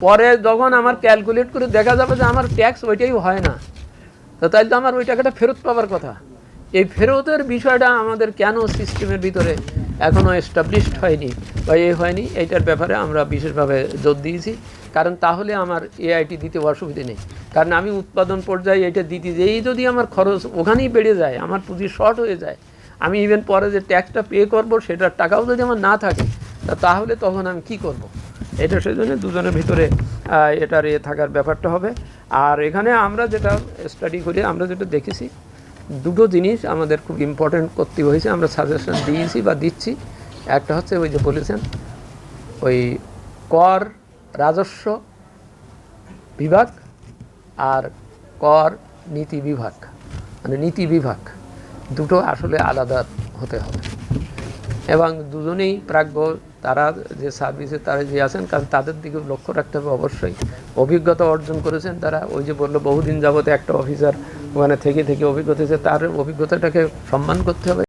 পরে যখন আমার ক্যালকুলেট করে দেখা যাবে যে আমার ট্যাক্স ওইটাই হয় না, তো তাই তো আমার ওই টাকাটা ফেরত পাওয়ার কথা। এই ফেরতের বিষয়টা আমাদের কেন সিস্টেমের ভিতরে এখনও এস্টাবলিশড হয়নি বা হয়নি, এইটার ব্যাপারে আমরা বিশেষভাবে জোর দিয়েছি। কারণ তাহলে আমার এআইটি দিতে অসুবিধে নেই। কারণ আমি উৎপাদন পর্যায়ে এটা দিতে যেই যদি আমার খরচ ওখানেই বেড়ে যায়, আমার পুঁজি শর্ট হয়ে যায়, আমি ইভেন পরে যে ট্যাক্সটা পে করব সেটার টাকাও যদি আমার না থাকে, তাহলে তখন আমি কি করব? এটা সেই জন্য দুজনের ভিতরে এটার থাকার ব্যাপারটা হবে। আর এখানে আমরা যেটা স্টাডি করি, আমরা যেটা দেখেছি, দুটো জিনিস আমাদের খুব ইম্পর্টেন্ট করতে হয়েছে, আমরা সাজেশন দিয়েছি বা দিচ্ছি। একটা হচ্ছে ওই যে বলেছেন ওই কর রাজস্ব বিভাগ আর কর নীতি বিভাগ, মানে নীতি বিভাগ দুটো আসলে আলাদা হতে হবে এবং দুজনেই প্রাজ্ঞ, তারা যে সার্ভিসে তারা যে আছেন, কারণ তাদের দিকে লক্ষ্য রাখতে হবে। অবশ্যই অভিজ্ঞতা অর্জন করেছেন তারা, ওই যে বললো বহুদিন যাবতে একটা অফিসার ওখানে থেকে অভিজ্ঞতা হয়েছে, তার অভিজ্ঞতাটাকে সম্মান করতে হবে।